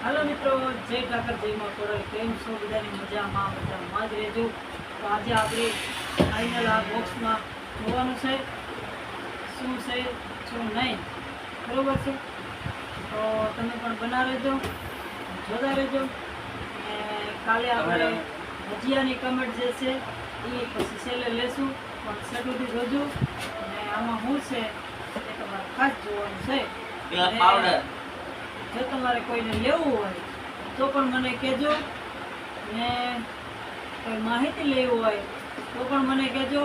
Hello मित्रों, जय ठाकर जय मां कोरल। केम छो बधानी मजामां જ રહેજો। તો આજે આપણે ફાઇનલ આ બોક્સમાં જોવાનું છે શું છે શું નહીં, બરોબર છે? તો તમે પણ બના રહેજો, જોતા રહેજો. અને કાલે આપણે ભજીયાની કમેન્ટ જે છે એ પછી છેલ્લે લેશું, પણ સેટુથી જોજો. અને આમાં શું છે એ તમારે ખાસ જોવાનું છે. જો તમારે કોઈને લેવું હોય તો પણ મને કહેજો, ને કોઈ માહિતી લેવી હોય તો પણ મને કહેજો.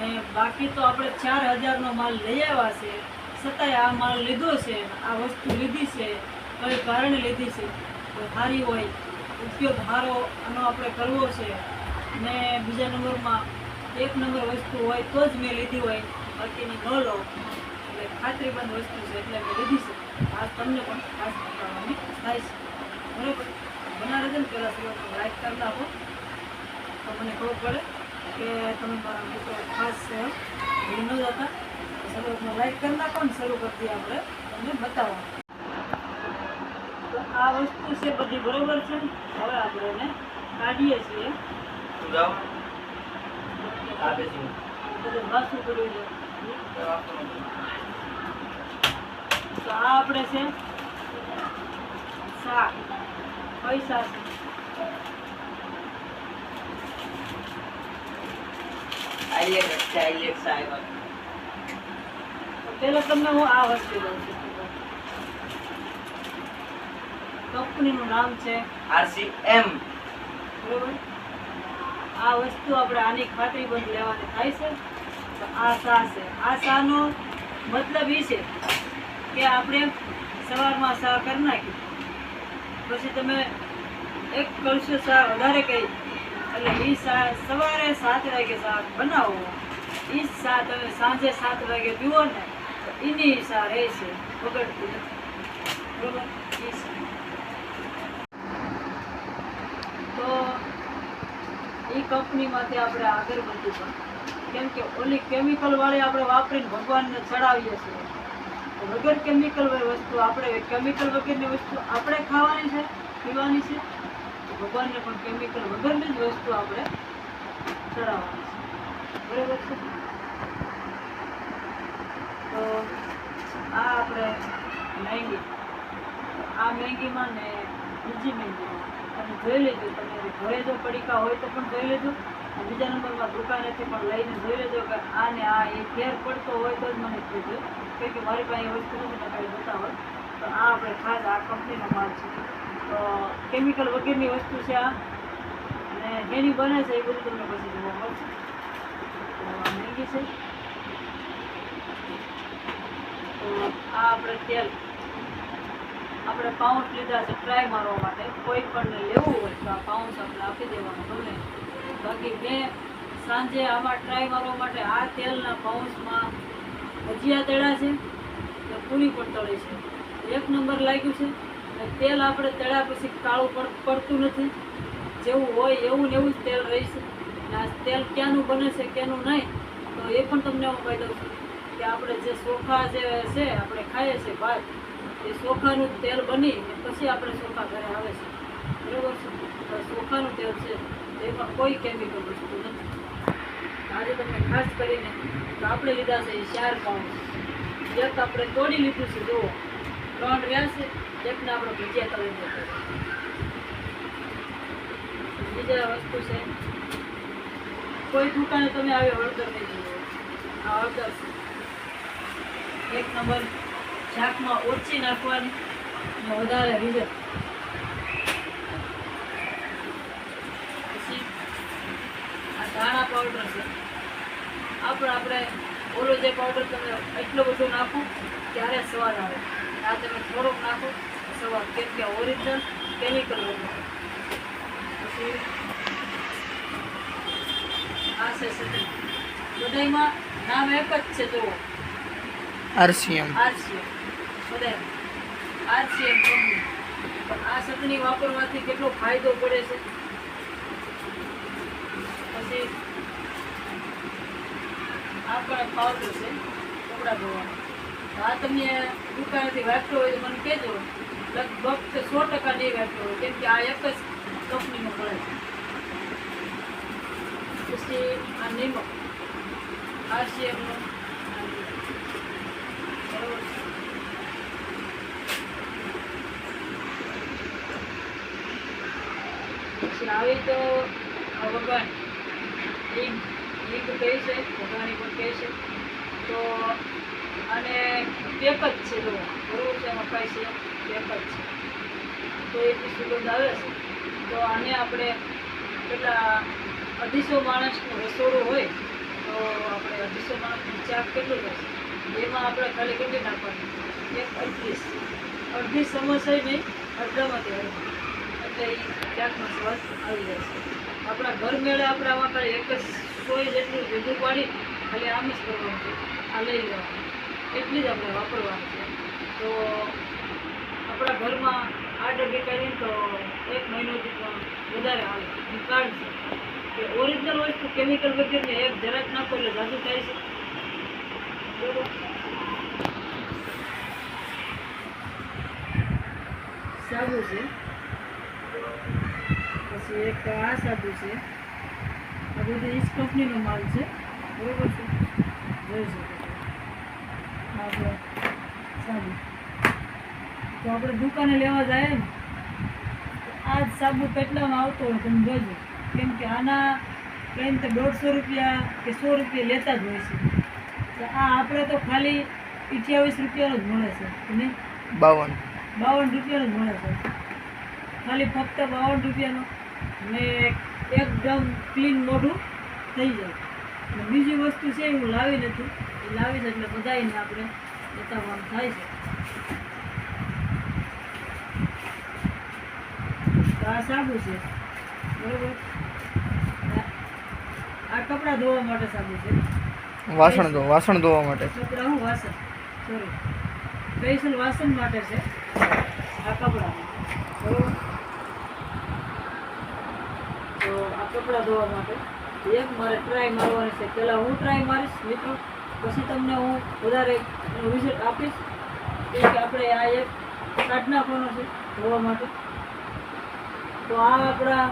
ને બાકી તો આપણે 4000નો માલ લઈ આવ્યા છે, છતાંય આ માલ લીધો છે, આ વસ્તુ લીધી છે, કઈ કારણે લીધી છે, કોઈ સારી હોય, ઉપયોગ સારો આનો આપણે કરવો છે. ને બીજા નંબરમાં 1 નંબર વસ્તુ હોય તો જ મેં લીધી હોય, બાકીની ન લો. એટલે ખાતરીબંધ વસ્તુ છે એટલે મેં લીધી છે. આ તમને પણ ખાસ બતાવવાની થાય છે, બરાબર? બનાવે છે ને પહેલાં શરૂઆતમાં લાઈક કરી નાખો તો મને ખબર પડે કે તમે મારા મિત્રો ખાસ છે. ભૂલ ન જતા શરૂઆતમાં લાઈક કરી નાખો ને શરૂ કરતી આપણે તમને બતાવવાનું. તો આ વસ્તુ છે બધી બરોબર છે. હવે આપણે એને કાઢીએ છીએ. બધું વાસું કરવું છે. તો આ આપણે છે શાક, પૈસા છે. પેલા તમને હું આ વસ્તુ દઉં છું. કંપનીનું નામ છે RCM, બરોબર. આ વસ્તુ આપણે આની ખાતરી બંધ લેવાની થાય છે. તો આ શા છે. આ શાનો મતલબ એ છે કે આપણે સવારમાં શા કરી નાખી, પછી તમે એક કળશો શા વધારે કહી, એટલે એ શા સવારે 7 વાગે શાક બનાવો, એ શા તમે સાંજે 7 વાગે પીવો ને તો એની શા રહેશે, બગડતી નથી, બરોબર? એ તો એ કંપનીમાંથી આપણે આગળ વધીશું, કેમ કે ઓલી કેમિકલ વાળી આપણે વાપરીને ભગવાનને ચડાવીએ છીએ. વગર કેમિકલ વસ્તુ આપણે કેમિકલ વગરની વસ્તુ આપણે ખાવાની છે, પીવાની છે. ભગવાનને પણ કેમિકલ વગરની જ વસ્તુ આપણે ચડાવવાની છે, બરાબર છે? તો આ આપણે મેંગી, આ મેંગીમાં ને બીજી મેંગીમાં તમે જોઈ લેજો. તમે ઘરે જો પડીકા હોય તો પણ જોઈ લેજો, બીજા નંબરમાં દુકાનેથી પણ લઈને જોઈ લેજો કે આ ને આ એ ફેર પડતો હોય તો જ મને કહેજો, કેમ કે મારી પાસે એ વસ્તુ નથી ને કાંઈ જોતા હોય તો. આ આપણે ખાસ આ કંપનીનો માલ છે, તો કેમિકલ વગરની વસ્તુ છે આ. અને જેની બને છે એ બધું તમને પછી જોવા મળશે. તો આ મેંગી છે. તો આ આપણે તેલ આપણે પાઉચ લીધા છે ટ્રાય મારવા માટે. કોઈ પણ લેવું હોય તો આ પાઉચ આપણે આપી દેવાનું તમને. બાકી મેં સાંજે આમાં ટ્રાય મારવા માટે આ તેલના પાઉચમાં ભજીયા તળ્યા છે, ને પૂરી પણ તળી છે. 1 નંબર લાગ્યું છે. અને તેલ આપણે તળ્યા પછી કાળું પડતું નથી, જેવું હોય એવું ને એવું જ તેલ રહેશે. અને આ તેલ ક્યાંનું બને છે ક્યાંનું નહીં તો એ પણ તમને હું કહી દઉં છું કે આપણે જે ચોખા જે છે આપણે ખાઈએ છીએ ભાત, એ ચોખાનું તેલ બની ને પછી આપણે ચોખા ઘરે આવે છે, બરાબર છે? તો ચોખાનું તેલ છે એમાં કોઈ કેમિકલ વસ્તુ નથી. આજે તમે ખાસ કરીને તો આપણે લીધા છે 4 પાઉચ. એક આપણે તોડી લીધું છે, જુઓ 3 રહ્યા છે, એકને આપણે ભજીયા તળી દીધા. બીજા વસ્તુ છે કોઈ દુકાને તમે આવે હળદર નહીં જોવો, આ હળદર છે 1 નંબર. શાકમાં ઓછી નાખવાની અને વધારે રીઝન. પછી આ ધાણા પાવડર છે. આપણે ઓલો જે પાવડર તમે એટલો બધો નાખો ત્યારે સ્વાદ આવે. આ તમે થોડોક નાખો સ્વાદ, કેમ કે ઓરિજિનલ કેમિકલ વગર. પછી આ છે સતરી. બધામાં નામ એક જ છે, જુઓ RCM. બધા RCM કંપની. આ સતની વાપરવાથી કેટલો ફાયદો પડે છે. પછી આ પણ પાવડર છે કપડાં ધોવાનો. આ તમે દુકાનેથી વાપરો હોય તો મને કહેજો, લગભગ 100% નહીં વાપરવું હોય, કેમ કે આ એક જ કંપનીનો મળે છે. પછી આ નિમક RCMનો બરોબર છે. પછી આવી તો આ વઘાણ હિંગ કહે છે, વઘાણી પણ કહે છે. તો આને પેક જ છે, જો બરોબર છે, એમાં કાંઈ છે પેક જ છે, તો એટલી સુગંધ આવે છે. તો આને આપણે કેટલા 250 માણસનું રસોડું હોય તો આપણે 250 માણસનું ચાક કેટલું થશે, એમાં આપણે ખાલી કેટલી નાખવાની, 1 અડધી સમોસાય નહીં, અડધામાંથી અડધી, એટલે એ ચાકનો સ્વાદ આવી જશે. આપણા ઘર મેળે આપણે આમાં ખાલી એક જ સોય જેટલું ભેગું પાડી ખાલી આમ જ કરવાનું છે, આ લઈ લેવાનું, એટલી જ આપણે વાપરવાની છે. તો આપણા ઘરમાં આ ડબ્બી કરીને તો 1 મહિનોથી પણ વધારે આવે. કાઢશે કે ઓરિજિનલ વસ્તુ કેમિકલ વગેરે એક જરાક નાખો એટલે જાદુ થાય છે, બરોબર. સાબુ છે, પછી એક આ સાબુ છે, આ બધું ઈજ કંપનીનો માલ છે, બરોબર છે, જોઈ શકો છો. આ જો સાબુ તો આપણે દુકાને લેવા જાય ને આ જ સાબુ કેટલામાં આવતો હોય તમે જોજો, કેમ કે આના કંઈ તો 150 રૂપિયા કે 100 રૂપિયા લેતા જ હોય છે. તો આ આપણે તો ખાલી 28 રૂપિયાનો જ મળે છે, નહીં 52 રૂપિયાનો જ મળે છે, ખાલી ફક્ત 52 રૂપિયાનો, ને એકદમ ક્લીન મોઢું થઈ જાય. અને બીજી વસ્તુ છે હું લાવી નથી, એ લાવી છે એટલે બધાને આપણે બતાવવાનું થાય છે. તો આ સાબુ છે, બરોબર. આ કપડાં ધોવા માટે સાબુ છે, વાસણ ધોવા માટે. કપડાં હું વાસણ સોરી સ્પેશિયલ વાસણ માટે છે આ કપડાં, બરોબર. તો આ કપડાં ધોવા માટે એક મારે ટ્રાય મારવાની છે. પહેલાં હું ટ્રાય મારીશ મિત્રો, પછી તમને હું વધારે એનું રિઝલ્ટ આપીશ, કે આપણે આ એક કાઢ નાખવાનો છે ધોવા માટે. તો આ આપણા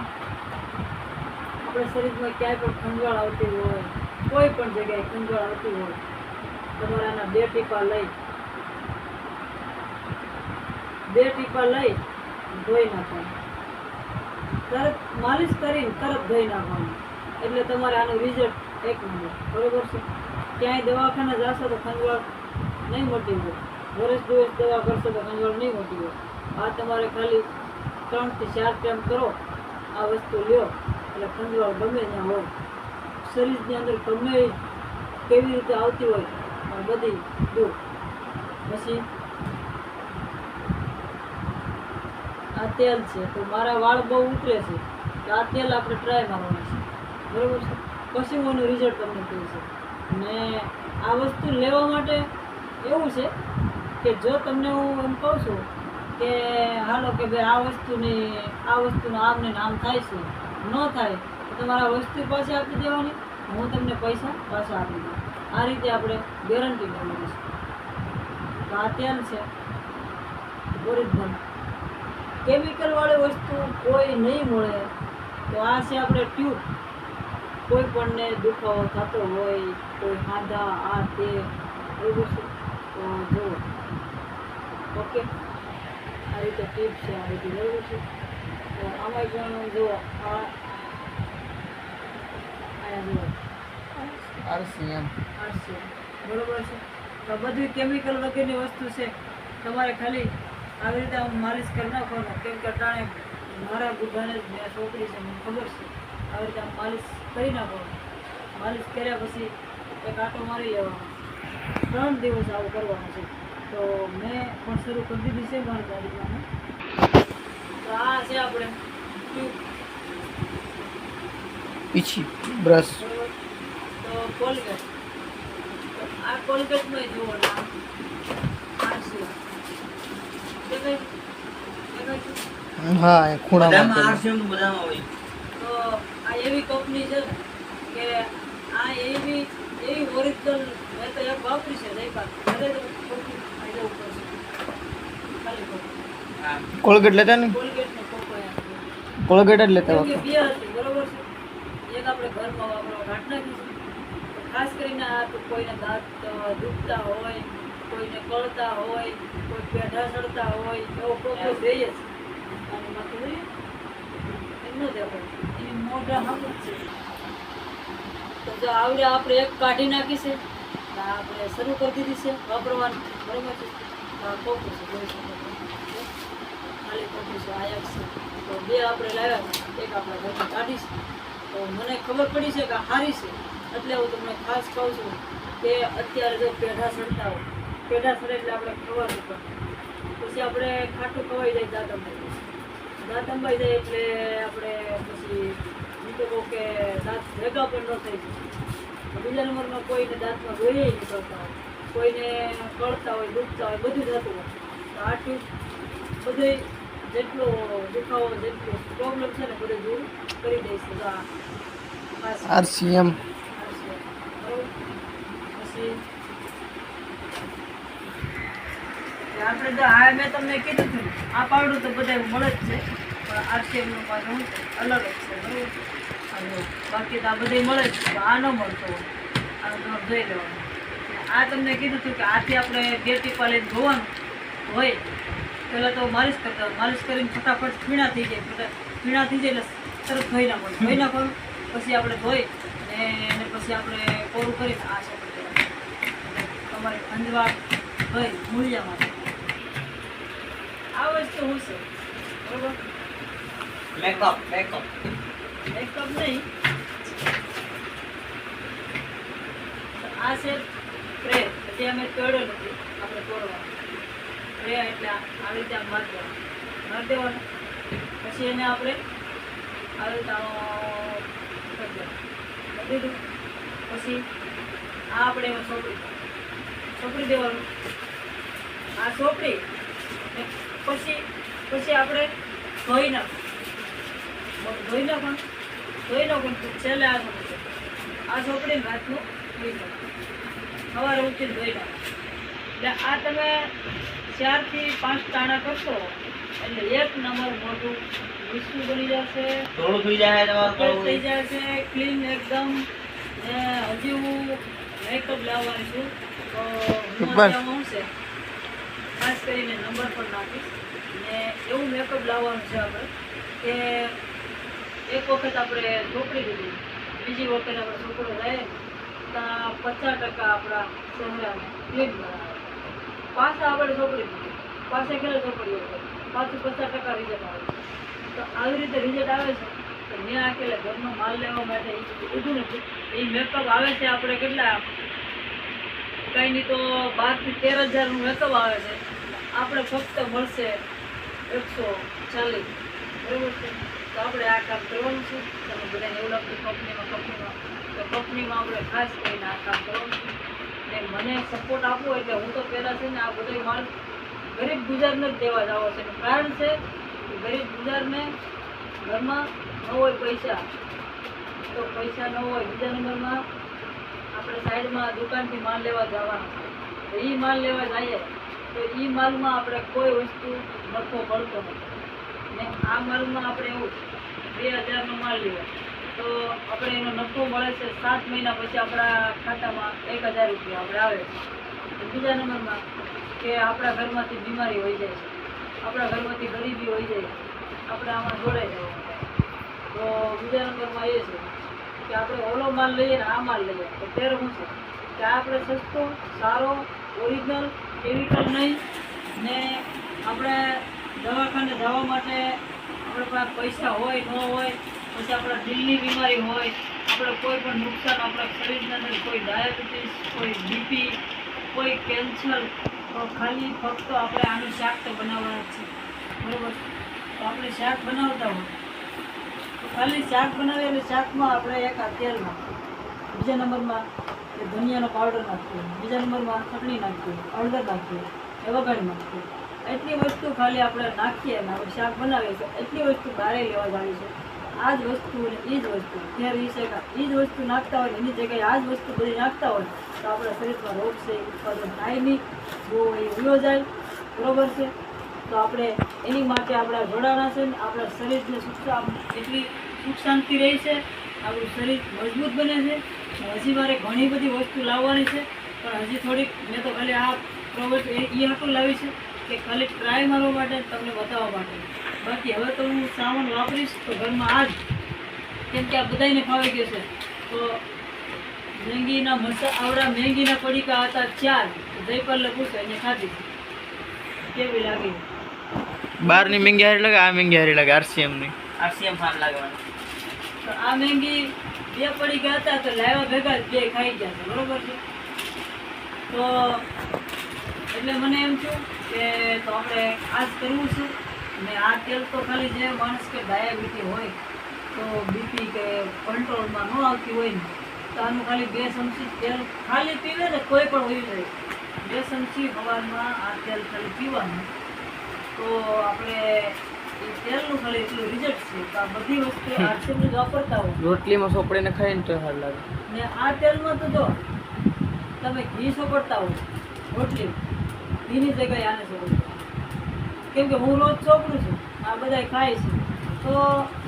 શરીરમાં ક્યાંય પણ ખંજવાળ આવતી હોય, કોઈ પણ જગ્યાએ ખંજવાળ આવતી હોય, તમારે આના 2 ટીપા લઈ ધોઈ નાખવાનું, તરત માલિશ કરીને તરત ધોઈ નાખવાનું, એટલે તમારે આનું રિઝલ્ટ 1 નંબર, બરોબર છે. ક્યાંય દવાખાને જશો તો ખંજવાળ નહીં મટી હોય, વર્ષ દિવસ દવા કરશો તો ખંજવાળ નહીં મટી હોય. આ તમારે ખાલી 3 થી 4 ટાઈમ કરો, આ વસ્તુ લ્યો એટલે ખંજવાળ ગમે ત્યાં હોય, શરીરની અંદર ગમે કેવી રીતે આવતી હોય પણ બધી દૂર. પછી આ તેલ છે, તો મારા વાળ બહુ ઉતરે છે, તો આ તેલ આપણે ટ્રાય મારવાનું છે, બરોબર છે. પછી હું એનું રિઝલ્ટ તમને કહું છું. ને આ વસ્તુ લેવા માટે એવું છે કે જો તમને હું એમ કહું છું કે હાલો કે ભાઈ આ વસ્તુનું આમ ને આમ થાય છે, ન થાય તો તમારે આ વસ્તુ પાછી આપી દેવાની, હું તમને પૈસા પાછા આપી દઉં. આ રીતે આપણે ગેરંટી લેવાની છે. તો આ તેલ છે ઓરિજિનલ, કેમિકલવાળી વસ્તુ કોઈ નહીં મળે. તો આ છે આપણે ટ્યુબ, કોઈ પણને દુખાવો થતો હોય, કોઈ હાંધા આ તે એવું છે તો જુઓ, ઓકે. આ રીતે ટીપ છે, આ રીતે બરાબર છે. તો આમાં પણ જુઓ, આ જુઓ RCM બરોબર છે. તો બધી કેમિકલ વગેરેની વસ્તુ છે, તમારે ખાલી આવી રીતે આમ માલિશ કરી નાખવાનું, કેમ કે અટાણે મારા બુઢાને જ મેં છોકરી છે, મને ખબર છે. આવી રીતે આમ માલિશ કરી નાખવાનું, માલિશ કર્યા પછી એક આંટો મારી લેવાનો, 3 દિવસ આવું કરવાનું છે. તો મેં પણ શરૂ કરી દીધી છે મારી ગાડીમાં. તો આ છે આપણે ટ્યુબ, પીછી બ્રશ, બરોબર. તો કોલગેટ, તો આ કોલગેટમાં જુઓ ના આ છે હા, એ ખૂણામાં RCM નું બધામાં હોય. તો આ એવી કંપની છે ને કે આ એવી ઓરિજિનલ મેં તો એક વાપરી છે, નહીં પાક ઘરે તો ખોટી ફાયદા ઉપર છે ખાલી ખોટી. કોલગેટ લેતા ને કોલગેટનો કોકો અહીંયા કોલગેટ જ લેતા કેમ કે વખતે બે હતી બરોબર છે. એક આપણે ઘરમાં વાપરવા ઘાટ નાખીશું. ખાસ કરીને આ તો કોઈને દાંત દુખતા હોય, કોઈને કળતા હોય, કોઈ પેઢા સડતા હોય એવો પ્રોબ્લેમ રહે જ. અને માથું જોઈએ એમ ન દેખાય એ મોઢા હમ જ છે. તો જો આવડે આપણે એક કાઢી નાખી છે ને આપણે શરૂ કરી દીધી છે વાપરવાનું બરોબર છે. આ કોકું છે જોઈ શકો છો. ખાલી કોકું છે આ એક છે. તો બે આપણે લાવ્યા એક આપણા ઘરમાં કાઢીશ. તો મને ખબર પડી છે કે આ સારી છે એટલે હું તમને ખાસ કહું છું કે અત્યારે જો પેઢા સડતા હોય, પેઢા સડે એટલે આપણે ખવાનું પડે. પછી આપણે ખાટું ખવાઈ જાય દાંત અંબાઈ જાય એટલે આપણે પછી હું તો કહું કે દાંત ભેગા પણ ન થઈ જાય. બીજા નંબરમાં કોઈને દાંતમાં ગોળી નીકળતા હોય, કોઈને કળતા હોય, દુખતા હોય, બધું થતું હોય. તો આ ટ્યુબ બધે જેટલો દુખાવો જેટલો પ્રોબ્લેમ છે ને બધું દૂર કરી દઈશ. તો આ ખાસ RCM બરોબર. પછી આપણે તો આ મેં તમને કીધું હતું આ પાવડર તો બધા મળે જ છે પણ આરસીએમનું પાછું અલગ જ છે બરોબર. અને બાકી તો આ બધે મળે જ છે આ ન મળતો હોય આ તમે જોઈ લેવાનું. આ તમને કીધું હતું કે આથી આપણે 2 ટીપા લઈને ધોવાનું હોય. પહેલાં તો માલિશ કરતા હોય, માલિશ કરીને ફટાફટ ફીણા થઈ જાય, ફીણા થઈ જાય એટલે તરત ધોઈ નાખવાનું. ધોઈ નાખવાનું પછી આપણે ધોઈ ને એને પછી આપણે કોરું કરીને આ છે તમારે અંજવા હોય મૂળિયા માટે આ વસ્તુ હું છે બરોબર. મેકઅપ મેકઅપ નહીં, આ છે સ્પ્રે. હજી અમે તોડ્યો નથી, આપણે તોડવાનું સ્પ્રે એટલે આવી રીતે આમ મારી દેવાનું. પછી એને આપણે આવી રીતે કરી દીધું. પછી આ આપણે એમાં સોપડી દેવાનું. આ સોપડી પછી આપણે ધોઈ નાખવાનું છેલ્લે આ સોપડી રાતનું ધોઈ નાખવાનું. સવારે ઉઠીને ધોઈ નાખવાનું. એટલે આ તમે 4 થી 5 તાણા કરશો એટલે 1 નંબર મોટું વિષ્ણુ બની જશે, થોડું થઈ જાય તમારું થઈ જશે ક્લીન એકદમ. ને હજી હું મેકઅપ લાવવાની છું તો હું શું છે ખાસ કરીને નંબર પર નાખીશ. ને એવું મેકઅપ લાવવાનું છે આપણે કે એક વખત આપણે છોકરી દીધી, બીજી વખત આપણે છોકરો જાય ત્યાં 50% આપણા ચહેરાને ક્લીન બનાવે. પાછા આપણે છોકરી દીધી, પાછા કેટલા છોકરીઓ પાછું 50% રિઝલ્ટ આવે. તો આવી રીતે રિઝલ્ટ આવે છે તો મેં આ કે ઘરનો માલ લેવા માટે એ કીધું નથી. એ મેકઅપ આવે છે આપણે કેટલા કંઈ નહીં તો 12 થી 13,000નું મેકઅપ આવે છે. આપણે ફક્ત મળશે 140 બરાબર છે. તો આપણે આ કામ કરવાનું છે. તમે બધાને એવું લાગતું કંપનીમાં તો કંપનીમાં આપણે ખાસ કરીને આ કામ કરવાનું છે. ને મને સપોર્ટ આપવો એટલે હું તો પહેલાં છે ને આ બધો માલ ગરીબ ગુજારને જ દેવા જાવ છે. કારણ છે કે ગરીબ ગુજારને ઘરમાં ન હોય પૈસા, તો પૈસા ન હોય. બીજા નંબરમાં આપણે સાઈડમાં દુકાનથી માલ લેવા જવાના તો એ માલ લેવા જઈએ તો એ માલમાં આપણે કોઈ વસ્તુ નફો પડતો નથી. ને આ માલમાં આપણે એવું 2,000નો માલ લેવો તો આપણે એનો નફો મળે છે 7 મહિના પછી આપણા ખાતામાં 1,000 રૂપિયા આપણે આવે છે. બીજા નંબરમાં કે આપણા ઘરમાંથી બીમારી હોઈ જાય છે, આપણા ઘરમાંથી ગરીબી હોઈ જાય છે, આપણે આમાં જોડાઈ જવાનું. તો બીજા નંબરમાં એ છે કે આપણે ઓલો માલ લઈએ ને આ માલ લઈએ તો ત્યારે શું છે કે આપણે સસ્તો સારો ઓરિજિનલ કેમિકલ નહીં. ને આપણે દવાખાને જવા માટે આપણે પાસે પૈસા હોય ન હોય, પછી આપણા દિલની બીમારી હોય, આપણે કોઈ પણ નુકસાન આપણા શરીરના અંદર કોઈ ડાયાબિટીસ, કોઈ બીપી, કોઈ કેન્સર, તો ખાલી ફક્ત આપણે આનું શાક તો બનાવવાના જ છે બરાબર. તો આપણે શાક બનાવતા હોય તો ખાલી શાક બનાવીએ એટલે શાકમાં આપણે એક આ તેલ નાખીએ, બીજા નંબરમાં એ ધનિયાનો પાવડર નાખીએ, બીજા નંબરમાં ચટણી નાખીએ, હળદર નાખીએ, એ વઘારી નાખીએ. એટલી વસ્તુ ખાલી આપણે નાખીએ અને આપણે શાક બનાવીએ છીએ. એટલી વસ્તુ બહાર લેવા જવાની છે. આ જ વસ્તુ અને એ જ વસ્તુ ત્યારે એ છે કે એ જ વસ્તુ નાખતા હોય એની જગ્યાએ આ જ વસ્તુ બધી નાખતા હોય તો આપણા શરીરમાં રોગ છે ઉત્પાદન થાય નહીં, બહુ એ ઉયો જાય બરોબર છે. તો આપણે એની માટે આપણા જોડાણા છે ને આપણા શરીરને એટલી સુખ શાંતિ રહે છે, આપણું શરીર મજબૂત બને છે. હજી મારે ઘણી બધી વસ્તુ લાવવાની છે, પણ હજી થોડીક મેં તો ખાલી આ પ્રોડક્ટ એ હાટું લાવી છે કે ખાલી ટ્રાય મારવા માટે, તમને બતાવવા માટે. બાકી હવે તો હું સામાન વાપરીશ તો ઘરમાં આ જ, કેમ કે આ બધાને ફાવી ગયું છે. તો મેંગીના આવડા મેંગીના પડીકા હતા 4, જયપાલને પૂછો એને ખાધી કેવી લાગી. બહારની મેંગી હારી લાગે, આ મેંગી હારી લાગે? આરસીએમ ફાન લાગવાનું. તો આ મેંગી 2 પડીકા હતા તો લાવ્યા ભેગા જ 2 ખાઈ ગયા છે, બરોબર છે. તો એટલે મને એમ થયું કે તો આપણે આ જ કરવું છે. ને આ તેલ તો ખાલી જે માણસ કે ડાયાબિટીસ હોય તો બીપી કે કંટ્રોલમાં ન આવતી હોય ને, તો આનું ખાલી 2 ચમચી તેલ ખાલી પીવે ને કોઈ પણ હોય જાય, 2 ચમચી સવારમાં આ તેલ ખાલી પીવાનું. તો આપણે એ તેલનું ખાલી એટલું રિઝલ્ટ છે. તો આ બધી વસ્તુ આરસીએમ જ વાપરતા હોય રોટલીમાં સોપડીને ખાઈને તો સારું લાગે. ને આ તેલમાં તો જો તમે ઘી સોપડતા હો રોટલી, ઘીની જગ્યાએ આને સોપડતા, કેમ કે હું રોજ સોપડું છું, આ બધા ખાય છે. તો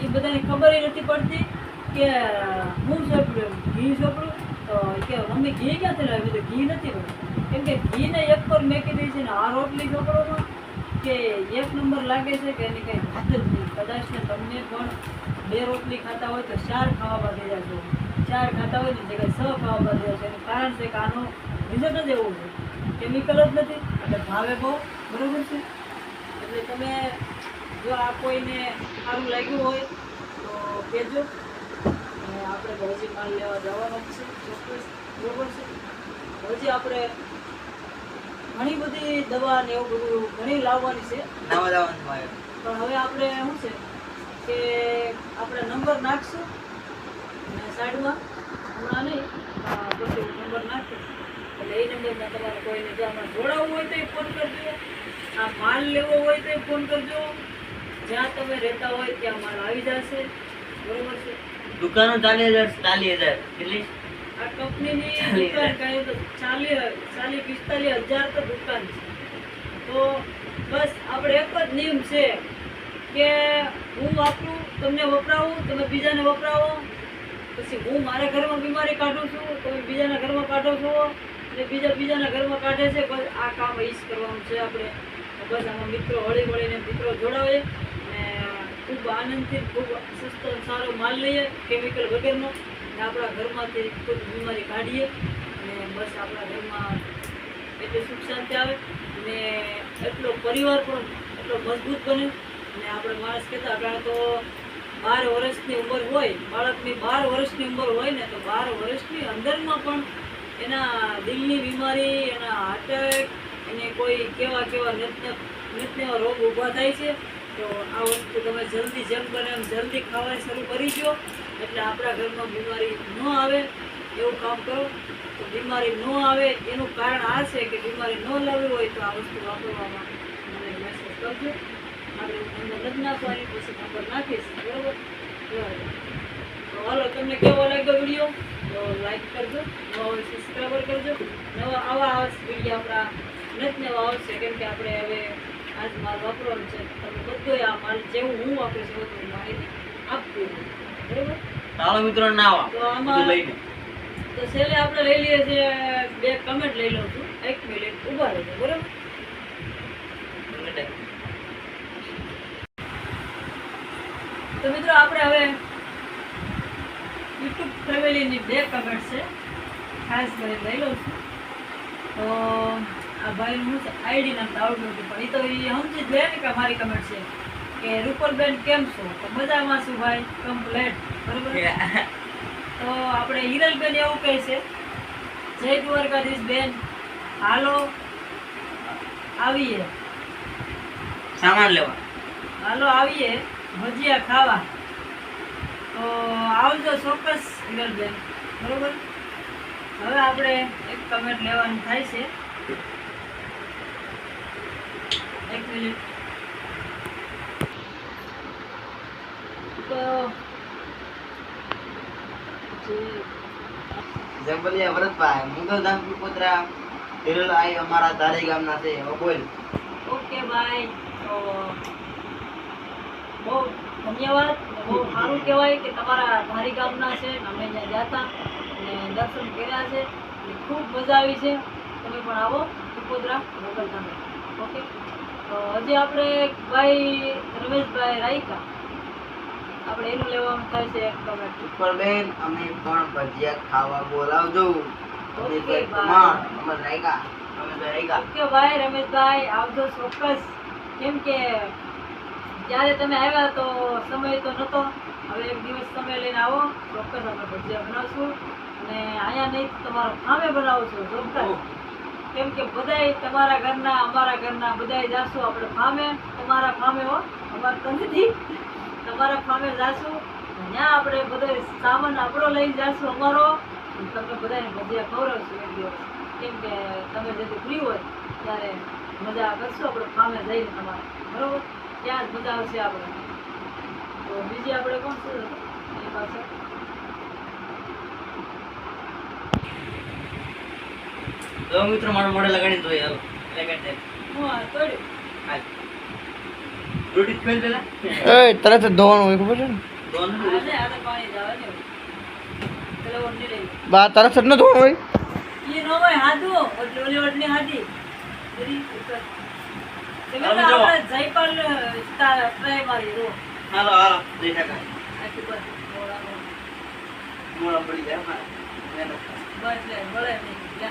એ બધાને ખબર નથી પડતી કે હું સોપડું ઘી સોપડું. તો કે મમ્મી ઘી ક્યાંથી લાવી? તો ઘી નથી હોય, કેમ કે ઘીને એક પર મેકી દઈ છે ને આ રોટલી સોપડોમાં કે 1 નંબર લાગે છે કે એની કંઈ વાત જ નહીં. કદાચ ને તમને પણ 2 રોટલી ખાતા હોય તો 4 ખાવા બાંધી જશો, 4 ખાતા હોય ને જગ્યાએ 6 ખાવા બાંધી જશો. એનું કારણ છે કે આનો રિઝલ્ટ જ એવું છે, કેમિકલ જ નથી, એટલે ભાવે બહુ, બરોબર છે. એટલે તમે જો આ કોઈને સારું લાગ્યું હોય તો કહેજો. અને આપણે હજી માલ લેવા જવાનો જ છે ચોક્કસ, બરોબર છે. હજી આપણે ઘણી બધી દવા ને એવું બધું ઘણી લાવવાની છે, પણ હવે આપણે શું છે કે આપણે નંબર નાખશું અને સાઈડમાં હમણાં નહીં, પછી નંબર નાખશું એટલે એ નંબરમાં તમારે કોઈને જો આમાં જોડાવવું હોય તો એ ફોન કરજો, આ માલ લેવો હોય તો એ ફોન કરજો. જ્યાં તમે રહેતા હોય ત્યાં માલ આવી જશે, બરોબર છે. દુકાનો 40,000 કેટલી? આ કંપનીની દુકાન કહે તો 40-45,000 તો દુકાન છે. તો બસ આપણે એક જ નિયમ છે કે હું વાપરું, તમને વપરાવું, તમે બીજાને વપરાવો. પછી હું મારા ઘરમાં બીમારી કાઢું છું, તમે બીજાના ઘરમાં કાઢો છો, અને બીજાના ઘરમાં કાઢે છે. બસ આ કામ એ જ કરવાનું છે આપણે. બસ આમાં મિત્રો હળી મળીને મિત્રો જોડાવે અને ખૂબ આનંદથી ખૂબ સસ્તો સારો માલ લઈએ કેમિકલ વગરનો, અને આપણા ઘરમાંથી કોઈ બીમારી કાઢીએ અને બસ આપણા ઘરમાં એટલી સુખ શાંતિ આવે અને એટલો પરિવાર પણ એટલો મજબૂત બને. અને આપણે માણસ કહેતા આપણે તો 12 વર્ષની ઉંમર હોય, બાળકની 12 વર્ષની ઉંમર હોય ને, તો 12 વર્ષની અંદરમાં પણ એના દિલની બીમારી, એના હાર્ટ એટેક, એને કોઈ કેવા નિત્યવા રોગ ઊભા થાય છે. તો આ વસ્તુ તમે જલ્દી જેમ બને એમ જલ્દી ખાવાની શરૂ કરી દો, એટલે આપણા ઘરમાં બીમારી ન આવે એવું કામ કરો. તો બીમારી ન આવે એનું કારણ આ છે કે બીમારી ન લાવવી હોય તો આ વસ્તુ વાપરવામાં મને મેસેજ કરજો. આપણે નંબર નથી નાખવાની, પછી નંબર નાખીશ, બરાબર. તો હાલો, તમને કેવો લાગ્યો વિડીયો તો લાઈક કરજો, નવા સબસ્ક્રાઈબર કરજો. નવા આવા વિડીયો આપણા નવા આવશે, કેમ કે આપણે હવે આજ માલ વાપરવાનું છે. તમે બધો આ માલ જેવું હું વાપરું છું બધું માહિતી આપવી, બરાબર. ચાલો મિત્રો, નાવા તો આમાં તો છેલ્લે આપણે લઈ લઈએ છીએ 2 કમેન્ટ લઈ લઉં છું. 1 મિનિટ ઊભા રહેજો, બરાબર. તો મિત્રો આપણે હવે યુટ્યુબ ફેમિલીની 2 કમેન્ટ છે, ખાસ કરી લઈ લઉં છું. તો આ ભાઈનું આઈડી નામ આવડતું હતું, પણ એ તો એ સમજી જ લે ને કે મારી કમેન્ટ છે કે રૂપલબેન કેમ છો? તો મજામાં છું ભાઈ, કમ્પ્લેટ, બરાબર. તો આપણે હિરલબેન એવું કહે છે, જય દ્વારકાધીશ બેન, હાલો આવીએ સામાન લેવા, હાલો આવીએ ભજીયા ખાવા. તો આવજો ચોક્કસ હિરલબેન, બરોબર. હવે આપણે એક કમેન્ટ લેવાનું થાય છે. 1 મિનિટ. તો જંબલિયા ભરતભાઈ, મુગલધામ પુત્રા હિરલ આઈ અમારા ધારી ગામના છે. બોલ. Okay bye. તો બહુ ધન્યવાદ અને બહુ સારું કહેવાય કે તમારા ધારી ગામના છે ને અમે ત્યાં ગયા હતા અને દર્શન કર્યા છે અને ખૂબ મજા આવી છે. તમે પણ આવો ટીપોદરા મોગલધામે. ઓકે, તો હજી આપણે ભાઈ રમેશભાઈ રાયકા આપણે એનું લેવાનું થાય છે એક કમેન્ટ. બેન અમે પણ ભજીયા ખાવા બોલાવજો. ઓકે ભાઈ. ઓકે ભાઈ રમેશભાઈ આવજો ચોક્કસ. કેમ કે જ્યારે તમે આવ્યા તો સમય તો નહોતો. હવે એક દિવસ સમય લઈને આવો, ચોક્કસ આપણે ભજીયા બનાવશું અને અહીંયા નહીં તો તમારા ફામે બનાવશું ચોક્કસ. કેમ કે બધાય તમારા ઘરના અમારા ઘરના બધાય જાશું આપણે ફામે. તમારા ફામે હો, અમારે તો નથી, તમારા ફામે જાશું. ત્યાં આપણે બધો સામાન આપણો લઈને જાશું અમારો. તમને બધાને ભજીયા ખવડાવશું એક દિવસ. કેમ કે તમે જેથી ફ્રી હોય ત્યારે મજા કરશું આપણે ફામે જઈને તમારે. બરોબર, ત્યાં જ મજા આવશે આપણે. તો બીજી આપણે કોણ છે એની પાસે? તો મિત્રો મારું મોઢે લગાડી દો યાર. લગાડી દે. હું આ તોડ્યું. હાલ. રોટી ખોલ પેલા. એ તરત જ ધોવાનું હોય ખબર છે ને? દોન આને આને પાણી જાવે ને. પેલો ઓઢી રહી. બા તરત જ ન ધોવાનું હોય. ઈ નો હોય હાદુ, ઓલી ઓઢની હાદી. બરી ઉપર. તમે આમ તો જો. આપણે જયપાલ ટ્રાય મારી દો. હાલો હાલો જઈ શકાય. આખી બસ મોળામાં. મોળા પડી જાય મારે. બસ લે મળે નહીં. લે.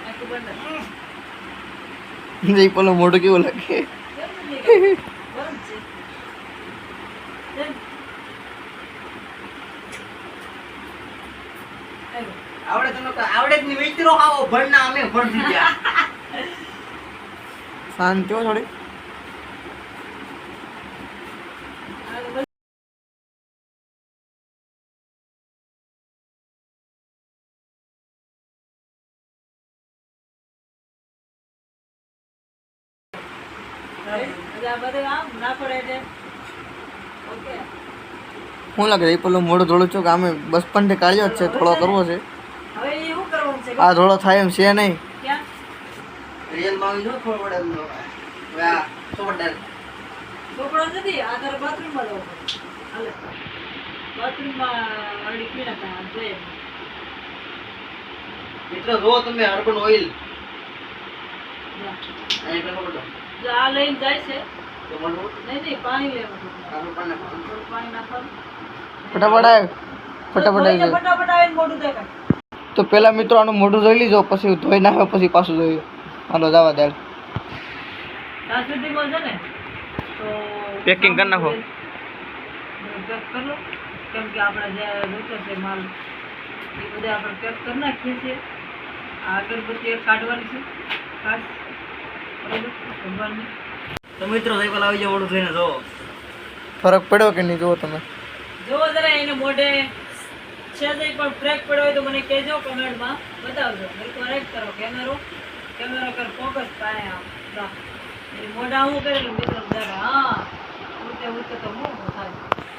આખી બંધ. જઈ પેલું મોઢું કેવું લાગે. કેમ નથી ગયું? બંધ છે. કેમ? આવ્યો. આવડે તમે આવડે જ નહીં મિત્રો આવો ભણના અમે ભણતી ગયા. શાંતિ હો થોડી. આ તો બસ. હવે આ બધું આમ ના પડે એટલે. ઓકે. શું લાગે એ પેલું મોઢું ધોળું છો કે આમે બચપન થી કાઢ્યો જ છે, થોડો કરવો છે. હવે એ શું કરવાનું છે? આ ધોળો થાય એમ છે નહીં. ક્યાં? રિયલ માં જો ખબર પડે એમ તો. હવે આ સોપડદાર. છોકરો નથી, આ તારે બાથરૂમમાં જવું પડે. હાલે. બાથરૂમમાં અડી પી નાખા જોઈએ. મિત્રો જો તમે અર્બન ઓઇલ જા. અહીં પેલો બધો જો આ લઈને જાય છે. તો મળવું નહીં પાણી લેવાનું. આનું પણ નાખવાનું. થોડું પાણી નાખવાનું. ફટાફટ આવે. ફટાફટ આવી જાય. ફટાફટ આવીને મોઢું દેખાય. તો પેલા મિત્રો આનું મોઢું ધોઈ લીધો, પછી ધોઈ નાખ્યો, પછી પાછું ધોઈ. હાલો જવા દે. ત્યાં સુધીમાં છે ને તો Packing કરી નાખો. પેક કરી લો. કેમ કે આપણે જે જોતો છે માલ એ બધા આપણે પેક કરી નાખીએ છીએ. આ અગરબત્તી એક કાઢવાની છે ખાસ. બરાબર ભગવાનની. તો મિત્રો જઈ પેલા આવી જાવ મોઢું થઈને જો. ફરક પડ્યો કે નહીં જુઓ તમે. જોવો જરા એને મોઢે છે જ પણ બ્રેક પડ્યો હોય તો મને કહેજો કમેન્ટમાં બતાવજો. કરેક્ટ કરો કેમેરો કર ફોકસ થાય આમ. મોઢા હું કરેલું મિત્રો જરા. હા ઉડતે તો હું થાય.